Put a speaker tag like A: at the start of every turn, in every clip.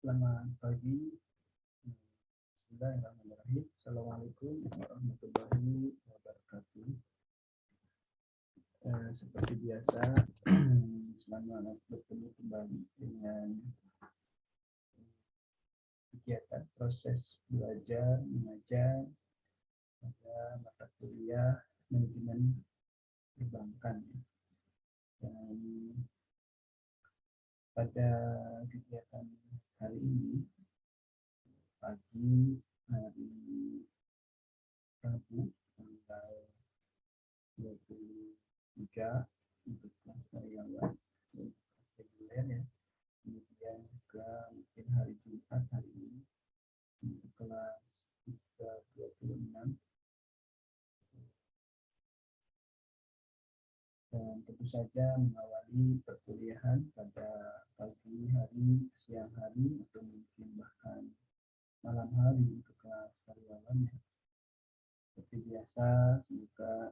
A: Selamat pagi. Bismillahirrahmanirrahim. Assalamualaikum warahmatullahi wabarakatuh. Seperti biasa, selamat bertemu kembali dengan kegiatan proses belajar mengajar pada mata kuliah manajemen perbankan. Dan pada kegiatan hari ini, pagi hari Rabu tanggal 23 untuk kelas karyawan reguler ya. Kemudian juga mungkin hari Jumat hari ini untuk kelas 326 dan tentu saja mengawali perkuliahan pada pagi hari, siang hari atau mungkin bahkan malam hari untuk kelas karyawan ya. Seperti biasa, semoga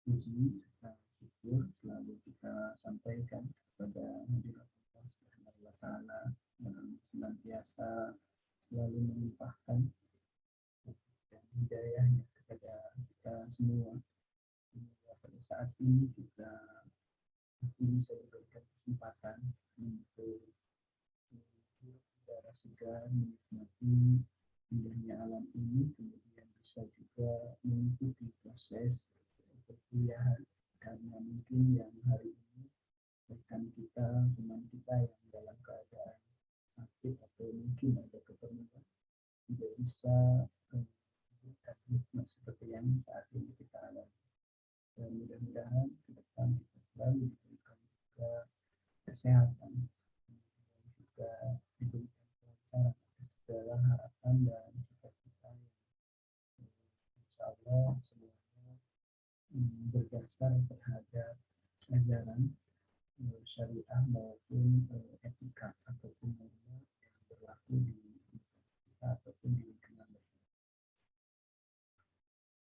A: puji serta syukur selalu kita sampaikan kepada hadirat Allah Subhanahu wa taala yang senantiasa selalu melimpahkan dan hidayahnya kepada kita semua. Pada saat ini kita masih bisa diberikan kesempatan untuk udara segar, menikmati indahnya alam ini, kemudian bisa juga mengikuti proses perkuliahan, karena mungkin yang hari ini rekan kita, teman kita yang dalam keadaan sakit atau mungkin ada keperluan tidak bisa memberikan hikmah seperti yang saat ini kita alami. Dan mudah-mudahan ke depan kita selalu diberikan juga kesehatan dan juga diberikan kelancaran atas segala harapan dan cita-cita yang insya Allah semuanya berdasar terhadap ajaran syariah maupun etika ataupun norma yang berlaku di kita ataupun di lingkungan.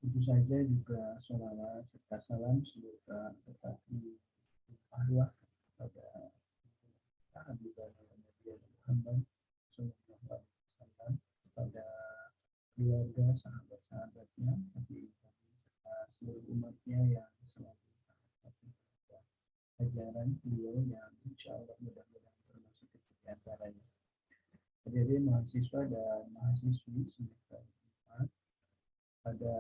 A: Tentu saja juga sholawat serta salam semoga tetap dilimpahkan kepada Habibur Nabi Muhammad Sallallahu Alaihi Wasallam, kepada keluarga, sahabat-sahabatnya, serta seluruh umatnya yang selalu taat ajaran beliau yang insya Allah mudah-mudahan termasuk di antaranya. Jadi mahasiswa dan mahasiswi semester 4 pada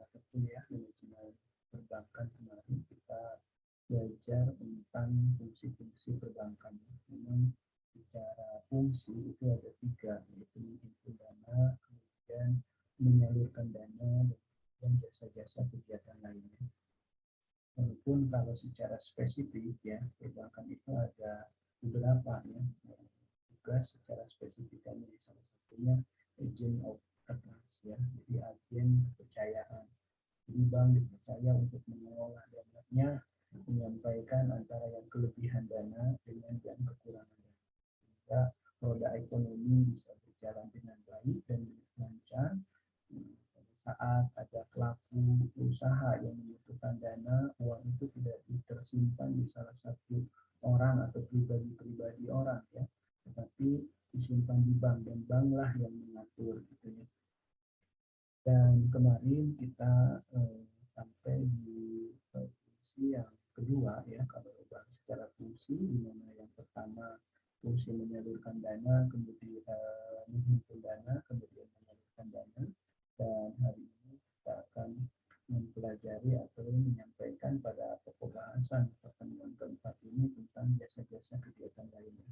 A: mata kuliah manajemen perbankan kemarin kita belajar tentang fungsi-fungsi perbankan. Memang bicara fungsi itu ada 3, yaitu menghimpun dana, kemudian menyalurkan dana, dan jasa-jasa kegiatan lainnya. Walaupun kalau secara spesifik ya perbankan itu ada beberapa ya tugas secara spesifik, salah satunya agent of trust ya, jadi agen kepercayaan. Jadi bank dipercaya untuk mengelola dananya, menyampaikan antara yang kelebihan dana dengan yang kekurangan dana, sehingga roda ekonomi bisa berjalan dengan baik dan lancar. Pada saat ada pelaku usaha yang membutuhkan dana, uang itu tidak tersimpan di salah satu orang atau pribadi-pribadi orang ya, tetapi disimpan di bank, dan banklah yang mengatur gitu ya. Dan kemarin kita sampai di fungsi yang kedua ya, kalau bahas secara fungsi, di mana yang pertama fungsi menyalurkan dana, kemudian menghimpun dana, kemudian menyalurkan dana. Dan hari ini kita akan mempelajari atau menyampaikan pada pokok bahasan pertemuan keempat ini tentang jasa-jasa kegiatan lainnya.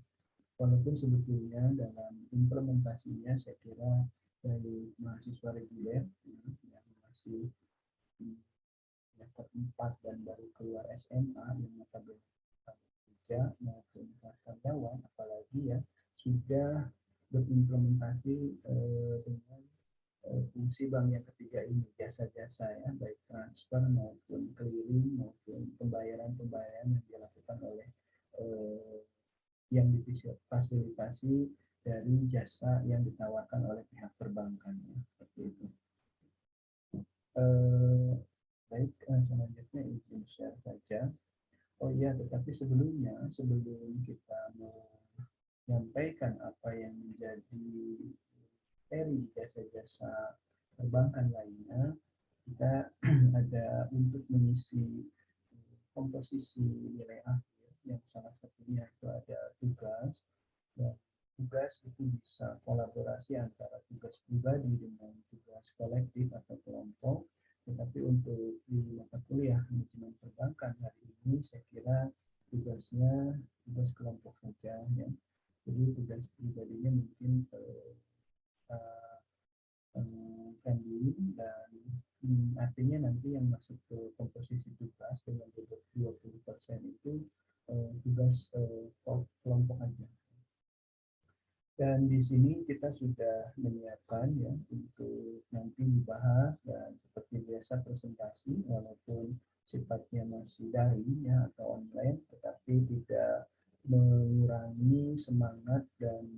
A: Walaupun sebetulnya dalam implementasinya saya kira dari mahasiswa reguler yang masih semester 4 dan baru keluar SMA yang notabene kerja maupun kelas karyawan, apalagi ya sudah berimplementasi dengan fungsi bank yang ketiga ini, jasa-jasa ya, baik transfer maupun clearing maupun pembayaran-pembayaran yang dilakukan oleh yang difasilitasi dari jasa yang ditawarkan oleh pihak perbankan ya, seperti itu. Baik, selanjutnya izin share saja. Oh iya, tetapi sebelumnya, sebelum kita menyampaikan apa yang menjadi materi jasa-jasa perbankan lainnya, kita ada untuk mengisi komposisi nilai akhir yang salah satunya itu ada tugas. Dan tugas itu bisa kolaborasi antara tugas pribadi dengan tugas kolektif atau kelompok. Tetapi untuk di mata kuliah manajemen perbankan hari ini saya kira tugasnya tugas kelompok saja ya. Jadi tugas pribadinya mungkin pending dan artinya nanti yang masuk ke komposisi tugas dengan 20% itu tugas kelompok aja. Dan di sini kita sudah menyiapkan ya untuk nanti dibahas dan seperti biasa presentasi walaupun sifatnya masih daring ya atau online, tetapi tidak mengurangi semangat dan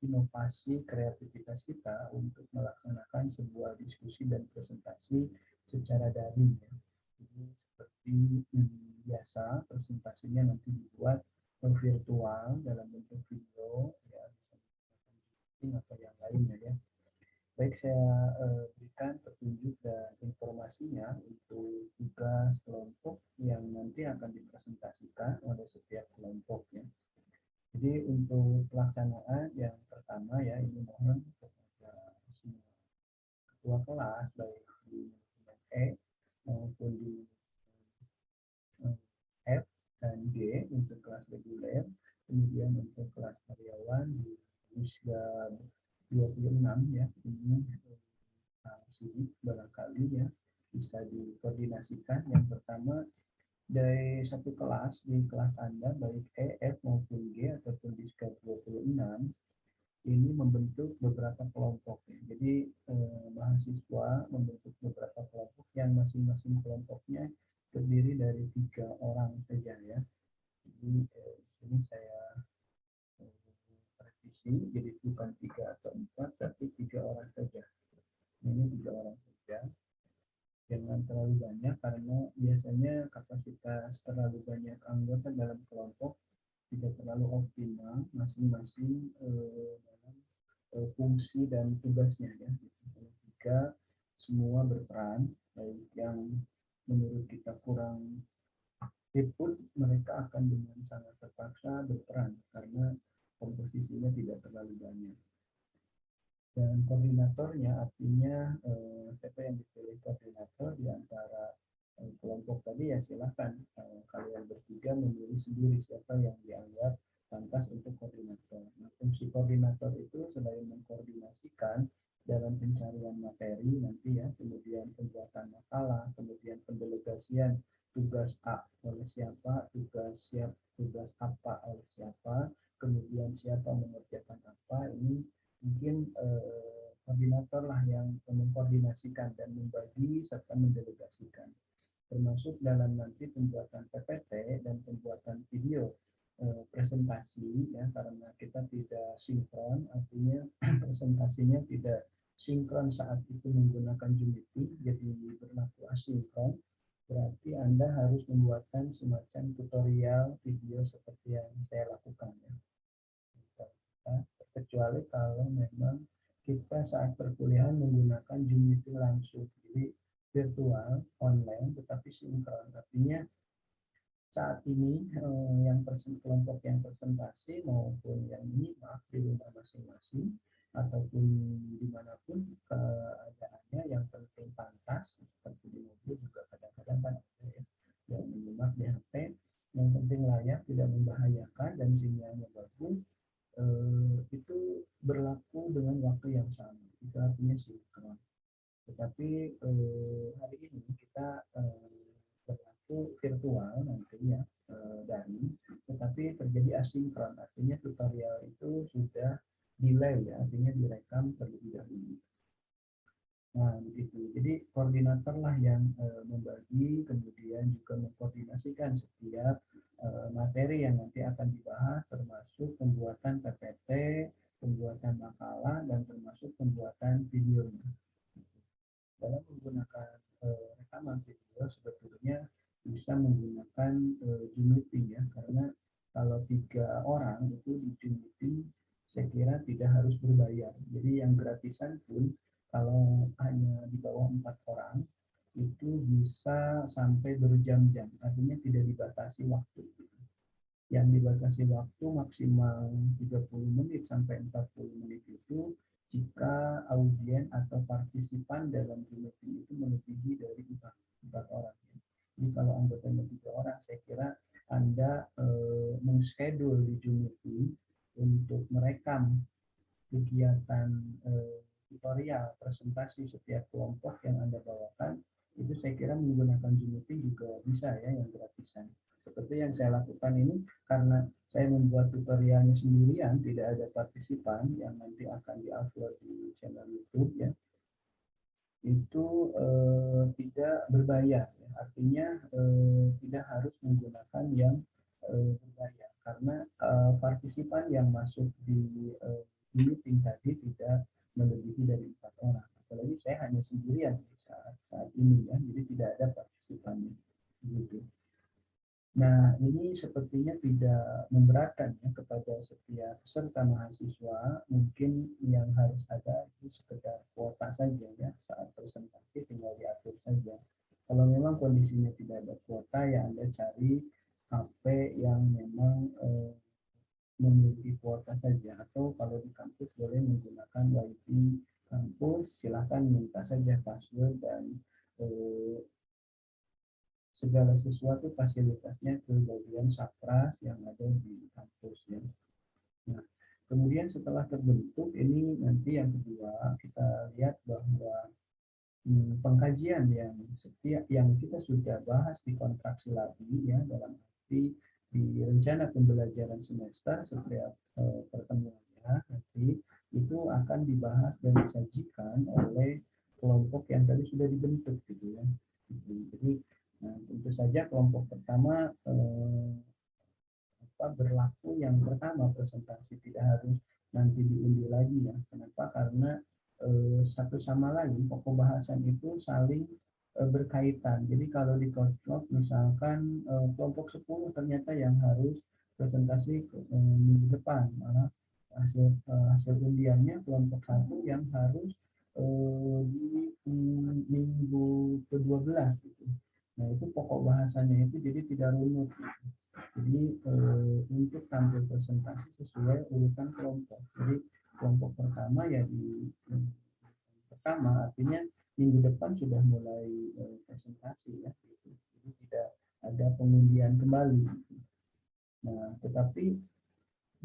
A: inovasi kreativitas kita untuk melaksanakan sebuah diskusi dan presentasi secara daring ya. Jadi seperti biasa presentasinya nanti dibuat virtual dalam bentuk video ya atau yang lainnya ya. Baik, saya berikan petunjuk dan informasinya untuk tugas kelompok yang nanti akan dipresentasikan oleh setiap kelompoknya. Jadi untuk pelaksanaan yang pertama ya, ini mohon kepada semua ketua kelas baik di E maupun di F dan G untuk kelas reguler, kemudian untuk kelas karyawan di usia 26 ya, ini sulit barangkali ya bisa dikoordinasikan. Yang pertama dari satu kelas di kelas Anda baik E, F maupun G ataupun di skala 26 ini membentuk beberapa kelompok ya. Jadi mahasiswa membentuk beberapa kelompok yang masing-masing kelompoknya terdiri dari 3 orang saja ya. Jadi ini saya revisi jadi bukan 3 atau 4 tapi 3 orang saja. Ini 3 orang saja. Jangan terlalu banyak karena biasanya kapasitas terlalu banyak anggota dalam kelompok tidak terlalu optimal masing-masing dalam fungsi dan tugasnya ya. Jika semua berperan, baik yang menurut kita kurang pun mereka akan dengan sangat terpaksa berperan karena komposisinya tidak terlalu banyak. Dan koordinatornya artinya siapa yang dipilih koordinator di antara kelompok tadi ya silahkan kalian bertiga memilih sendiri siapa yang dianggap pantas untuk koordinator. Nah, fungsi koordinator itu selain mengkoordinasikan dalam pencarian materi nanti ya, kemudian pembuatan makalah, kemudian pendelegasian tugas A oleh siapa, tugas apa oleh siapa, kemudian siapa mengerjakan apa, ini mungkin koordinator lah yang mengkoordinasikan dan membagi serta mendelegasikan, termasuk dalam nanti pembuatan PPT dan pembuatan video presentasi ya, karena kita tidak sinkron, artinya presentasinya tidak sinkron saat itu menggunakan Zoom meeting, jadi berlaku asinkron. Berarti Anda harus membuatkan semacam tutorial video seperti yang saya lakukan ya. Kecuali kalau memang kita saat perkuliahan menggunakan Zoom meeting langsung, jadi virtual online tetapi sinkron, artinya saat ini yang kelompok yang presentasi maupun yang ini maaf di rumah masing-masing ataupun dimanapun keadaannya, yang penting pantas seperti di mobil juga kadang-kadang kan ada ya yang menyimak di HP, yang penting layak tidak membahayakan dan sinyalnya bagus, itu berlaku dengan waktu yang sama, itu artinya sinkron. Tetapi hari ini kita berlaku virtual nantinya daring, tetapi terjadi asinkron, artinya tutorial itu sudah delay ya, artinya direkam terlebih dahulu. Nah begitu, jadi koordinator lah yang membagi, kemudian juga mengkoordinasikan setiap materi yang nanti akan dibahas, termasuk pembuatan PPT, pembuatan makalah, dan termasuk pembuatan videonya. Dalam menggunakan rekaman video sebetulnya bisa bisa menggunakan Zoom meeting ya, karena kalau 3 orang itu di Zoom meeting saya kira tidak harus berbayar. Jadi yang gratisan pun kalau hanya di bawah 4 orang itu bisa sampai berjam-jam, artinya tidak dibatasi waktu. Yang dibatasi waktu maksimal 30 menit sampai 40 menit itu jika audien atau partisipan dalam Zoom meeting itu melebihi dari 4 orang. Jadi kalau anggotanya 3 orang, saya kira Anda mengschedule di Zoom meeting untuk merekam kegiatan tutorial presentasi setiap kelompok yang Anda bawakan, itu saya kira menggunakan Zoom meeting juga bisa ya, yang gratisan. Seperti yang saya lakukan ini, karena saya membuat tutorialnya sendirian, tidak ada partisipan yang nanti akan diupload di channel YouTube ya, itu tidak berbayar ya. Artinya tidak harus menggunakan yang berbayar, karena partisipan yang masuk di meeting tadi tidak melebihi dari 4 orang. Apalagi saya hanya sendirian saat ini ya, jadi tidak ada partisipannya. Gitu. Nah, ini sepertinya tidak memberatkan ya kepada setiap peserta mahasiswa. Mungkin yang harus ada itu sekedar kuota saja ya, saat presentasi tinggal diatur saja. Kalau memang kondisinya tidak ada kuota, ya Anda cari HP yang memang memiliki kuota saja, atau kalau di kampus boleh menggunakan WiFi kampus, silahkan minta saja password dan segala sesuatu fasilitasnya ke bagian Sapras yang ada di kampus ya. Nah, kemudian setelah terbentuk ini, nanti yang kedua kita lihat bahwa pengkajian yang setiap yang kita sudah bahas di kontraksi lagi ya, dalam arti di rencana pembelajaran semester setiap pertemuannya nanti itu akan dibahas dan disajikan oleh kelompok yang tadi sudah dibentuk gitu ya. Jadi nah, tentu saja kelompok pertama berlaku yang pertama presentasi, tidak harus nanti diundi lagi ya. Kenapa? Karena satu sama lain pokok bahasan itu saling berkaitan. Jadi kalau di Kotlog misalkan kelompok 10 ternyata yang harus presentasi minggu depan, malah hasil undiannya kelompok 1 yang harus di minggu ke-12 gitu. Nah, itu pokok bahasannya itu jadi tidak runut. Jadi untuk tampil presentasi sesuai urutan kelompok. Jadi kelompok pertama ya di pertama, artinya minggu depan sudah mulai presentasi ya. Gitu. Jadi tidak ada pengundian kembali. Nah, tetapi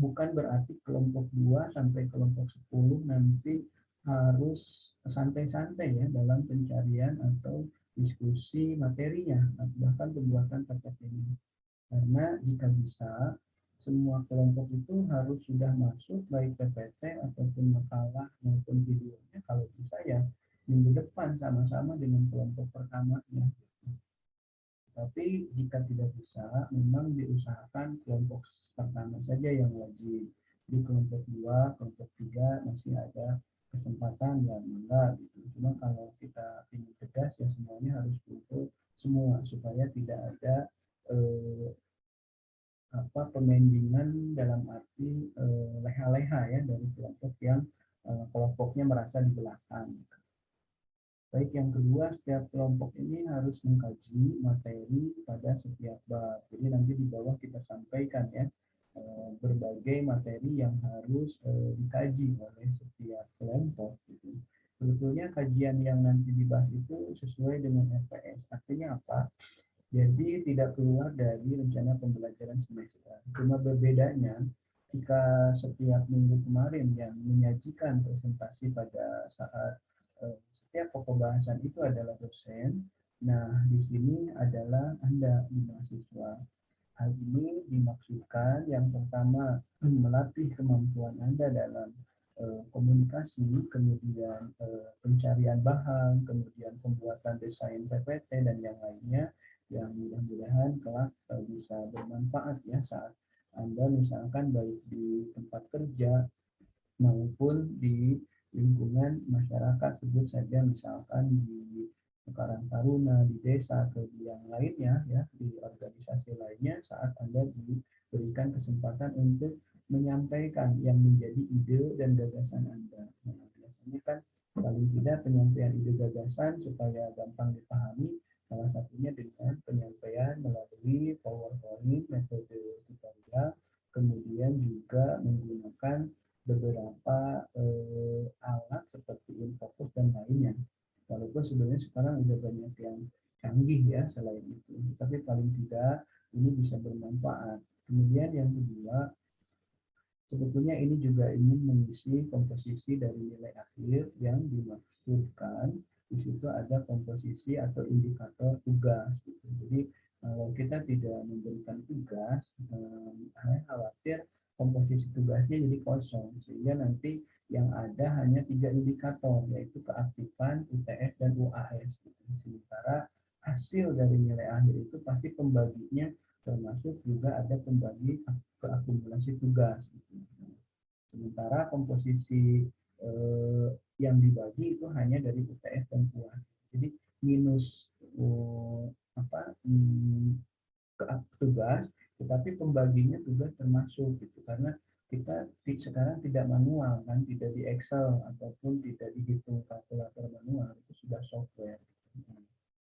A: bukan berarti kelompok 2 sampai kelompok 10 nanti harus santai-santai ya dalam pencarian atau diskusi materinya, bahkan pembuatan PPT-nya. Karena jika bisa, semua kelompok itu harus sudah masuk baik PPT ataupun makalah maupun videonya, kalau bisa ya minggu depan sama-sama dengan kelompok pertamanya. Tapi jika tidak bisa, memang diusahakan kelompok pertama saja yang wajib. Di kelompok 2, kelompok 3 masih ada kesempatan ya enggak gitu. Cuma kalau kita ingin tegas ya semuanya harus kumpul semua supaya tidak ada pemendingan dalam arti leha-leha ya dari kelompok yang kelompoknya merasa di belakang. Baik, yang kedua, setiap kelompok ini harus mengkaji materi pada setiap bab. Jadi nanti di bawah kita sampaikan ya berbagai materi yang harus dikaji oleh setiap kelompok. Gitu. Sebetulnya kajian yang nanti dibahas itu sesuai dengan FPS. Artinya apa? Jadi tidak keluar dari rencana pembelajaran semester. Cuma berbedanya jika setiap minggu kemarin yang menyajikan presentasi pada saat setiap pokok bahasan itu adalah dosen. Nah, di sini adalah Anda di mahasiswa. Hal ini dimaksudkan yang pertama melatih kemampuan Anda dalam komunikasi, kemudian pencarian bahan, kemudian pembuatan desain PPT dan yang lainnya, yang mudah-mudahan kelak bisa bermanfaat ya saat Anda misalkan baik di tempat kerja maupun di lingkungan masyarakat, sebut saja misalkan di Karang Taruna di desa atau di yang lainnya ya, di organisasi lainnya, saat Anda diberikan kesempatan untuk menyampaikan yang menjadi ide dan gagasan Anda. Nah, biasanya kan paling tidak penyampaian ide gagasan supaya gampang dipahami, salah satunya dengan penyampaian melalui PowerPoint, metode tutorial, kemudian juga menggunakan beberapa alat seperti infografis dan lainnya. Walaupun sebenarnya sekarang udah banyak yang canggih ya selain itu, tapi paling tidak ini bisa bermanfaat. Kemudian yang kedua, sebetulnya ini juga ingin mengisi komposisi dari nilai akhir yang dimaksudkan. Di situ ada komposisi atau indikator tugas. Gitu. Jadi kalau kita tidak memberikan tugas, saya khawatir komposisi tugasnya jadi kosong, sehingga nanti yang ada hanya 3 indikator, yaitu keaktifan, UTS, dan UAS. Gitu. Sementara hasil dari nilai akhir itu pasti pembaginya termasuk juga ada pembagi keakumulasi tugas. Gitu. Sementara komposisi yang dibagi itu hanya dari UTS dan UAS. Jadi minus ke tugas, tetapi pembaginya tugas termasuk gitu, karena kita sekarang tidak manual kan, tidak di Excel ataupun tidak dihitung kalkulator manual, itu sudah software.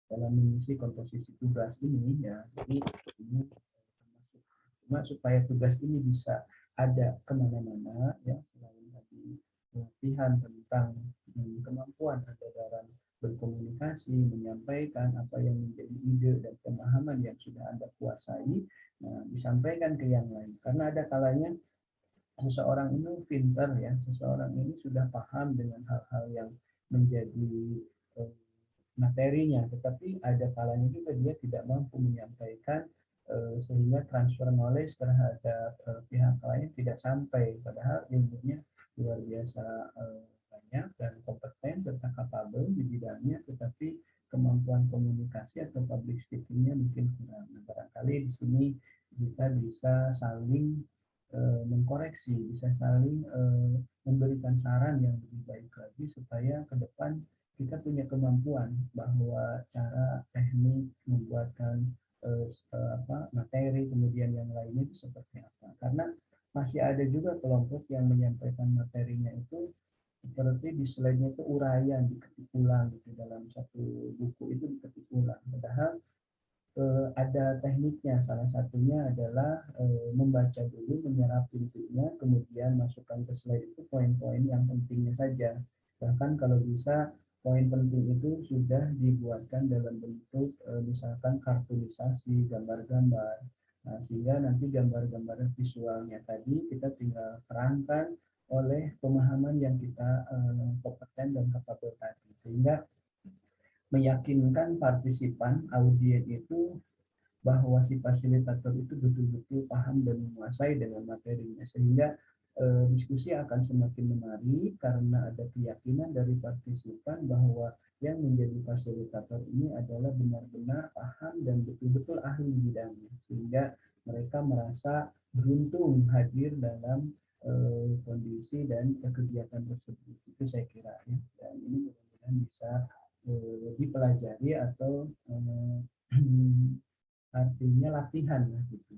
A: Dalam mengisi komposisi tugas ini ya, jadi ini termasuk. Cuma supaya tugas ini bisa ada kemana-mana ya, selain tadi pelatihan tentang kemampuan Anda dalam berkomunikasi, menyampaikan apa yang menjadi ide dan pemahaman yang sudah Anda kuasai, nah, disampaikan ke yang lain. Karena ada kalanya seseorang ini pintar ya, seseorang ini sudah paham dengan hal-hal yang menjadi materinya, tetapi ada kalanya juga dia tidak mampu menyampaikan, sehingga transfer knowledge terhadap pihak lain tidak sampai, padahal ilmunya luar biasa banyak dan kompeten serta kapabel di bidangnya, tetapi kemampuan komunikasi atau public speakingnya mungkin kurang. Nah, barangkali di sini kita bisa saling mengkoreksi, bisa saling memberikan saran yang lebih baik lagi supaya ke depan kita punya kemampuan bahwa cara teknik membuatkan materi kemudian yang lainnya itu seperti apa. Karena masih ada juga kelompok yang menyampaikan materinya itu seperti di slide-nya itu uraian diketik ulang gitu, dalam satu buku itu diketik ulang. Padahal ada tekniknya, salah satunya adalah membaca dulu, menyerap intinya, kemudian masukkan ke slide itu poin-poin yang pentingnya saja. Bahkan kalau bisa poin penting itu sudah dibuatkan dalam bentuk misalkan kartunisasi, gambar-gambar. Nah, sehingga nanti gambar-gambar visualnya tadi kita tinggal terangkan oleh pemahaman yang kita kompeten dan kapabel tadi. Sehingga meyakinkan partisipan audien itu bahwa si fasilitator itu betul-betul paham dan menguasai dengan materinya, sehingga diskusi akan semakin menarik karena ada keyakinan dari partisipan bahwa yang menjadi fasilitator ini adalah benar-benar paham dan betul-betul ahli bidangnya, sehingga mereka merasa beruntung hadir dalam kondisi dan kegiatan tersebut. Itu saya kira ya, dan ini mudah-mudahan bisa dipelajari atau artinya latihan lah gitu.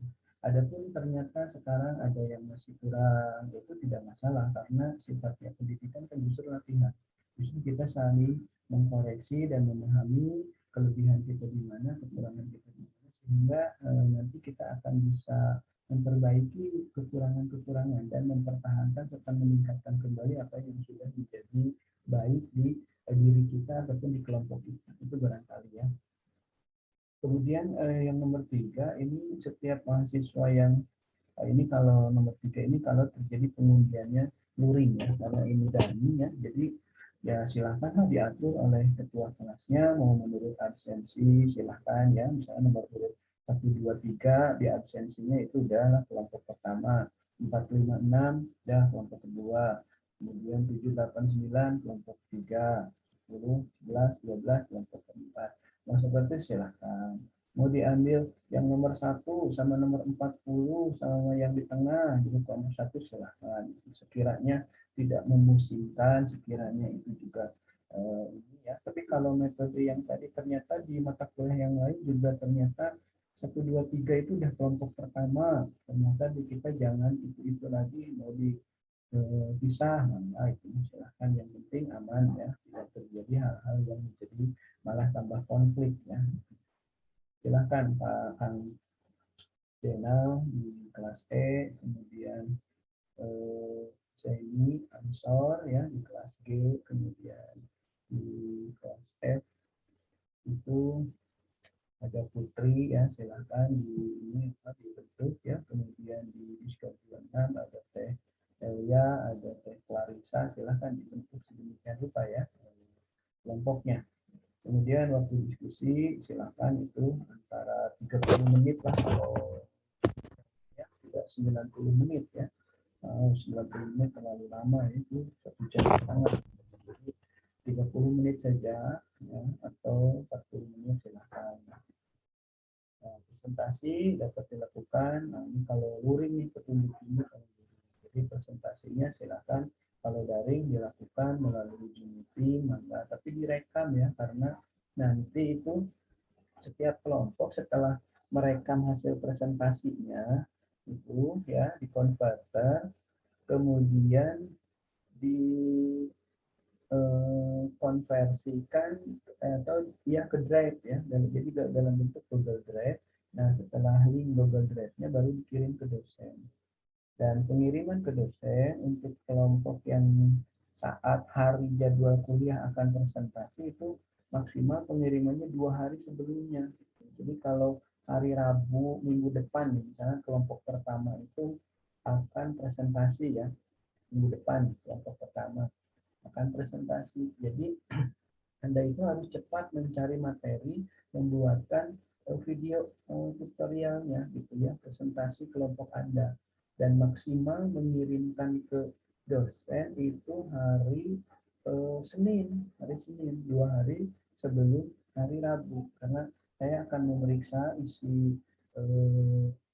A: Adapun ternyata sekarang ada yang masih kurang, itu tidak masalah karena sifatnya pendidikan kan justru latihan. Justru kita saling mengkoreksi dan memahami kelebihan kita di mana, kekurangan kita di mana, sehingga nanti kita akan bisa memperbaiki kekurangan-kekurangan dan mempertahankan serta meningkatkan kembali apa yang sudah menjadi baik di diri kita ataupun di kelompok kita. Itu barangkali ya. Kemudian yang nomor 3 ini setiap mahasiswa yang ini kalau nomor 3 ini kalau terjadi pengundiannya luring ya, karena ini dummy ya, jadi ya silahkan diatur oleh ketua kelasnya mau menurut absensi, silahkan ya, misalnya nomor urut 1, 2, 3 di absensinya itu udah kelompok pertama, 4, 5, 6 udah kelompok kedua, kemudian 7, 8, 9 kelompok 3, 10, 11, 12 kelompok keempat. Mau seperti silahkan. Mau diambil yang nomor 1 sama nomor 40 sama yang di tengah, jadi kelompok 1 silahkan. Sekiranya tidak memusingkan, sekiranya itu juga ini ya. Tapi kalau metode yang tadi ternyata di mata kuliah yang lain juga ternyata 1, 2, 3 itu udah kelompok pertama. Ternyata di kita jangan itu lagi, mau dipisah, nah itu silahkan. Yang penting aman ya, tidak terjadi hal-hal yang menjadi malah tambah konflik ya. Silahkan Pak Kang Jenal di kelas E, kemudian Zaini Ansor ya di kelas G, kemudian di kelas F itu ada Putri ya, silakan di ini dibentuk ya, kemudian di Diskon 26 ada Teh Elia, ada Teh Clarissa, silakan dibentuk sedemikian rupa ya kelompoknya. Kemudian waktu diskusi silakan itu antara 30 menit lah, kalau ya tidak 90 menit ya. 90 menit terlalu lama, itu 1 jam setengah. Jadi 30 menit saja ya, atau 40 menit silakan. Nah, presentasi dapat dilakukan. Nah, ini kalau luring nih, petunjuk-petunjuk. Jadi presentasinya silakan kalau daring dilakukan melalui Zoom meeting, tapi direkam ya, karena nanti itu setiap kelompok setelah merekam hasil presentasinya itu ya dikonverter, kemudian di konversikan atau ya ke Drive ya, dan jadi dalam bentuk Google Drive. Nah, setelah link Google Drive-nya baru dikirim ke dosen. Dan pengiriman ke dosen untuk kelompok yang saat hari jadwal kuliah akan presentasi itu maksimal pengirimannya 2 hari sebelumnya. Jadi kalau hari Rabu minggu depan, misalnya kelompok pertama itu akan presentasi ya, minggu depan kelompok pertama akan presentasi. Jadi Anda itu harus cepat mencari materi, membuatkan video tutorialnya gitu ya, presentasi kelompok Anda, dan maksimal mengirimkan ke dosen itu hari Senin 2 hari sebelum hari Rabu, karena saya akan memeriksa isi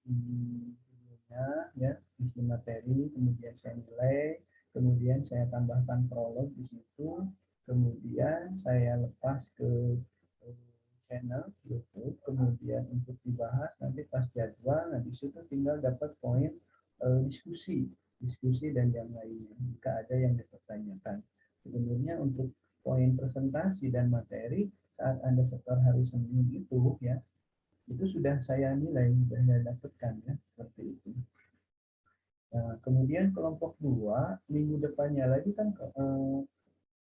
A: videonya ya, isi materi, kemudian saya nilai, kemudian saya tambahkan prolog di situ, kemudian saya lepas ke channel YouTube, kemudian untuk dibahas nanti pas jadwal. Nah, di situ tinggal dapat poin diskusi dan yang lainnya jika ada yang dipertanyakan. Sebenarnya untuk poin presentasi dan materi saat Anda setor hari Senin itu ya, itu sudah saya nilai, sudah saya dapatkan ya, seperti itu. Nah, kemudian kelompok 2 minggu depannya lagi kan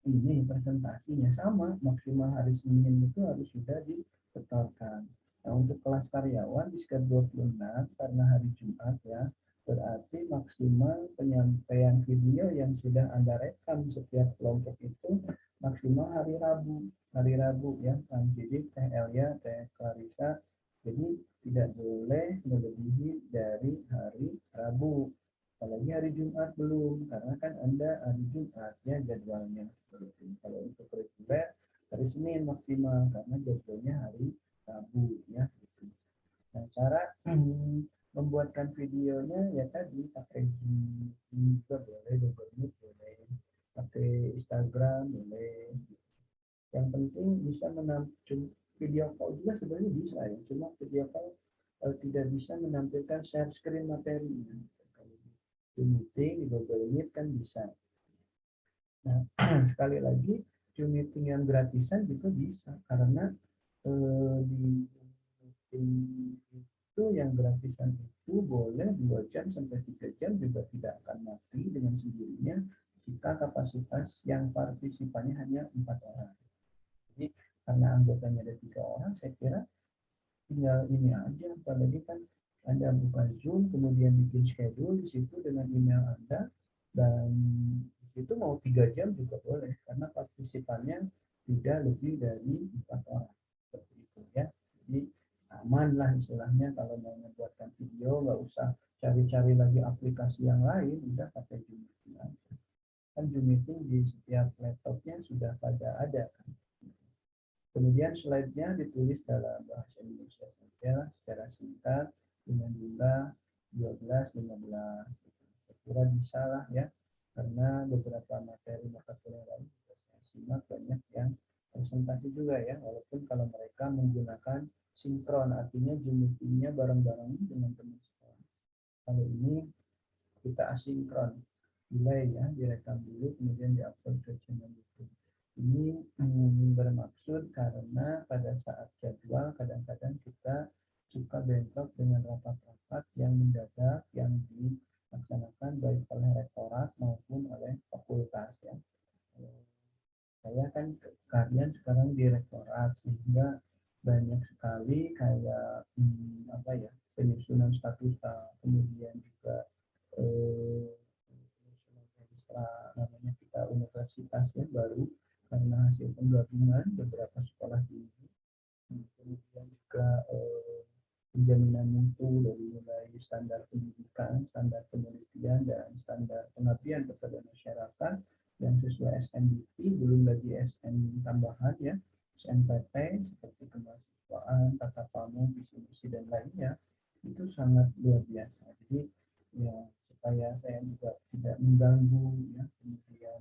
A: ini presentasinya sama, maksimal hari Senin itu harus sudah disetorkan. Nah, untuk kelas karyawan di sekitar 26 karena hari Jumat ya, berarti maksimal penyampaian video yang sudah Anda rekam setiap kelompok itu maksimal hari Rabu ya. Nah, jadi Teh Elia, Teh Clarissa, jadi tidak boleh melebihi dari hari Rabu. Apalagi hari Jumat belum, karena kan Anda hari Jumat ya jadwalnya. Kalau untuk reguler hari Senin maksimal karena jadwalnya hari Rabu ya. Gitu. Nah, cara membuatkan videonya ya tadi pakai Zoom juga boleh, Google Meet boleh, pakai Instagram boleh. Yang penting bisa menampilkan video call juga sebenarnya bisa ya, cuma video call tidak bisa menampilkan share screen materinya. Zoom meeting di Google Meet kan bisa. Nah, sekali lagi Zoom meeting yang gratisan juga bisa, karena di meeting itu yang gratisan itu boleh 2 jam sampai 3 jam juga tidak akan mati dengan sendirinya jika kapasitas yang partisipannya hanya 4 orang. Jadi karena anggotanya ada 3 orang, saya kira tinggal ini aja, apalagi kan Anda buka Zoom, kemudian bikin schedule di situ dengan email Anda, dan itu mau 3 jam juga boleh, karena partisipannya tidak lebih dari 4 orang. Seperti itu ya. Jadi aman lah istilahnya kalau mau membuatkan video, nggak usah cari-cari lagi aplikasi yang lain, udah pakai Zoom Meeting aja. Kan Zoom Meeting di setiap laptopnya sudah pada ada kan. Kemudian slide-nya ditulis dalam bahasa Indonesia saja secara singkat dengan jumlah 12-15. Saya kira bisa lah ya, karena beberapa materi mata kuliah lain sudah saya simak banyak yang presentasi juga ya, walaupun kalau mereka menggunakan sinkron, artinya Zoom meetingnya bareng-bareng dengan teman sekolah. Kalau ini kita asinkron, delay ya, direkam dulu kemudian diupload ke channel YouTube. Ini bermaksud karena pada saat jadwal kadang-kadang kita suka bentrok dengan rapat-rapat yang mendadak yang dilaksanakan baik oleh rektorat maupun oleh fakultas ya. Saya kan kalian sekarang di rektorat sehingga banyak sekali kayak apa ya, penyusunan statuta, kemudian juga namanya kita universitas yang baru karena hasil penggabungan beberapa sekolah tinggi, kemudian juga penjaminan mutu dari mulai standar pendidikan, standar penelitian, dan standar pengabdian kepada masyarakat yang sesuai SNBP, belum lagi SN tambahan ya, SNPT seperti kemahasiswaan, tata pamu, visi misi dan lainnya, itu sangat luar biasa. Jadi ya supaya saya juga tidak mengganggu ya, kemudian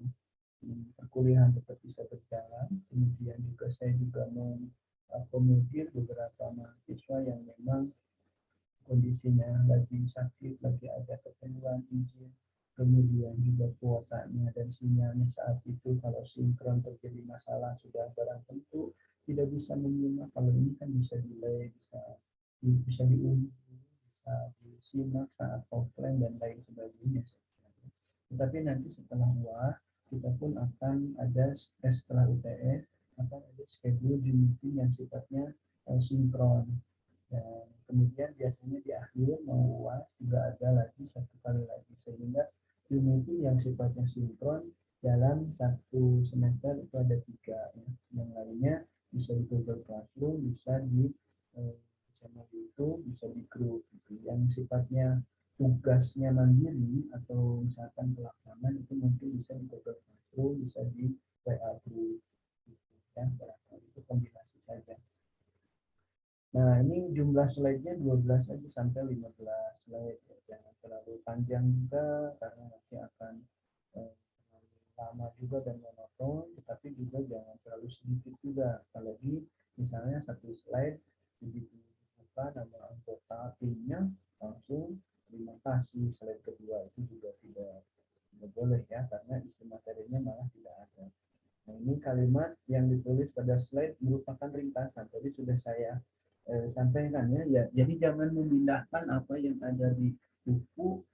A: perkuliahan tetap bisa berjalan, kemudian juga saya juga mengakomodir beberapa mahasiswa yang memang kondisinya lagi sakit, lagi ada keperluan izin, kemudian juga kuotanya dan sinyalnya saat itu kalau sinkron terjadi masalah sudah barang tentu tidak bisa menyimak. Kalau ini kan bisa delay, bisa diunduh, bisa disimak saat offline dan lain sebagainya. Tetapi nanti setelah UAS kita pun akan ada setelah UTS akan ada schedule di meeting yang sifatnya sinkron. Dan kemudian biasanya di akhir mau UAS juga ada lagi satu kali lagi, sehingga Zoom meeting yang sifatnya sinkron dalam satu semester itu ada 3 ya. Yang lainnya bisa di Google Classroom, bisa di channel YouTube, bisa di grup gitu. Yang sifatnya tugasnya mandiri atau misalkan pelaksanaan itu mungkin bisa di Google Classroom, bisa di WA group gitu ya, barangkali itu kombinasi saja. Nah, ini jumlah slide-nya 12 aja sampai 15 slide ya. Jangan terlalu panjang juga karena nanti akan terlalu lama juga dan monoton, tetapi juga jangan terlalu sedikit juga. Apalagi misalnya satu slide begitu dibuka nama anggota timnya langsung terima kasih, slide kedua itu juga tidak boleh ya, karena isi materinya malah tidak ada. Nah, ini kalimat yang ditulis pada slide merupakan ringkasan. Tadi sudah saya sampaikan ya. Jadi jangan memindahkan apa yang ada di buku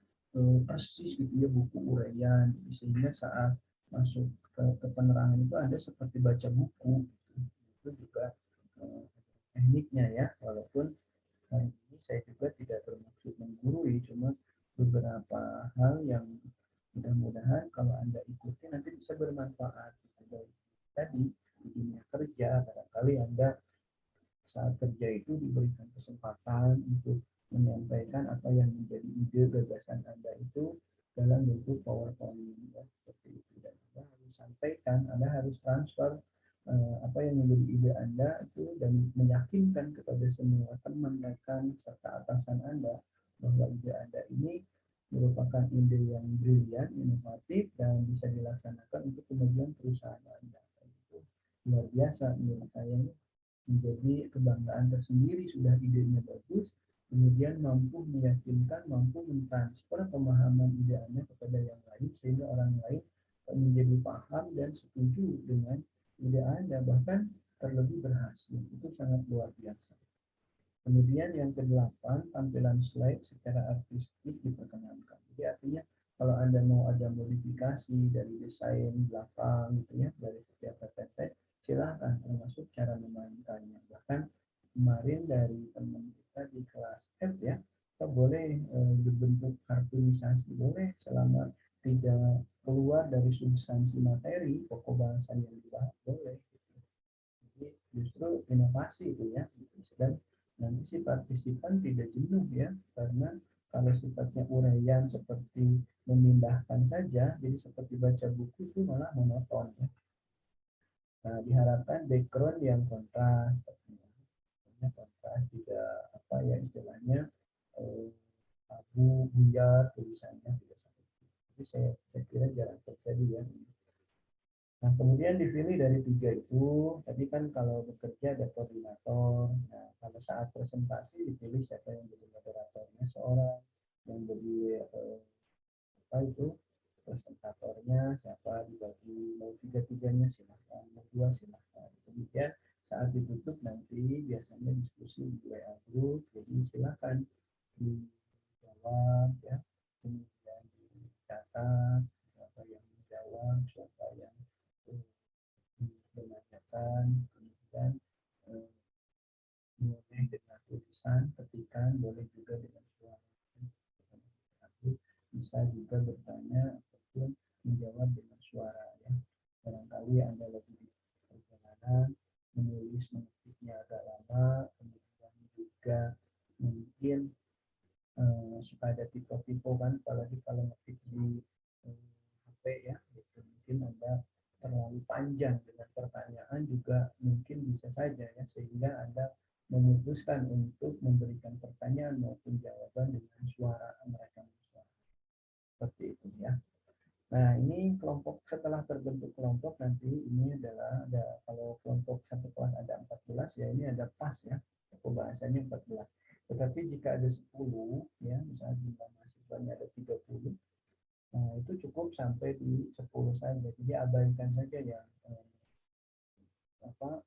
A: persis gitu ya, buku uraian, sehingga saat masuk ke penerangan itu ada seperti baca buku. Itu juga tekniknya ya. Walaupun hari ini saya juga tidak bermaksud menggurui, cuma beberapa hal yang mudah-mudahan kalau Anda ikuti nanti bisa bermanfaat. Tadi di dunia kerja, barangkali Anda saat kerja itu diberikan kesempatan untuk menyampaikan apa yang menjadi ide gagasan Anda itu dalam bentuk PowerPoint ya, seperti itu. Dan Anda harus sampaikan, Anda harus transfer apa yang menjadi ide Anda itu dan meyakinkan kepada semua teman, rekan, serta atasan Anda bahwa ide Anda ini merupakan ide yang brilian, inovatif, dan bisa dilaksanakan untuk kemajuan perusahaan Anda. Itu luar biasa menurut saya, menjadi kebanggaan tersendiri. Sudah idenya bagus, kemudian mampu meyakinkan, mampu mentransfer pemahaman ide Anda kepada yang lain, sehingga orang lain menjadi paham dan setuju dengan ide Anda, bahkan terlebih berhasil. Itu sangat luar biasa. Kemudian yang ke-8, tampilan slide secara artistik diperkenankan. Jadi artinya kalau Anda mau ada modifikasi dari desain belakang gitu ya, dari setiap PPT, silahkan, termasuk cara memainkannya. Bahkan kemarin dari teman kita di kelas F ya, kita boleh berbentuk kartunisasi, boleh selama tidak keluar dari substansi materi, pokok bahasan yang dibahas, boleh. Jadi justru inovasi itu ya. Dan nanti si partisipan tidak jenuh ya, karena kalau sifatnya uraian seperti memindahkan saja, jadi seperti baca buku itu malah monoton ya. Nah, diharapkan background yang kontras, kontras tidak apa ya istilahnya abu buyar tulisannya tidak sampai. Jadi saya kira jarang terjadi ya. Nah, kemudian dipilih dari 3 itu, tadi kan kalau bekerja ada koordinator. Nah, pada saat presentasi dipilih siapa yang jadi moderatornya seorang, yang jadi apa itu presentatornya siapa, dibagi mau tiga-tiganya silahkan, mau dua silahkan. Kemudian saat ditutup nanti biasanya diskusi di WA group, jadi silahkan dijawab ya, kemudian dicatat siapa yang menjawab, siapa yang eh, menanyakan, kemudian eh, boleh dengan tulisan, ketikan, boleh juga dengan suara. Bisa juga bertanya ataupun menjawab dengan suara ya. Barangkali Anda lagi di perjalanan menulis mengetiknya agak lama, kemudian juga mungkin suka ada tipe-tipe kan, apalagi kalau ngetik di HP ya, gitu. Mungkin Anda terlalu panjang dengan pertanyaan juga mungkin bisa saja ya, sehingga Anda memutuskan untuk memberikan pertanyaan maupun jawaban dengan suara mereka seperti itu ya. Nah, ini kelompok setelah terbentuk kelompok nanti ini adalah ada kalau kelompok satu kelas ada 14 ya, ini ada pas ya. Pembahasannya 14. Tetapi jika ada 10 ya, misalnya jumlah mahasiswanya ada 30, nah itu cukup sampai di 10 saja. Jadi abaikan saja yang apa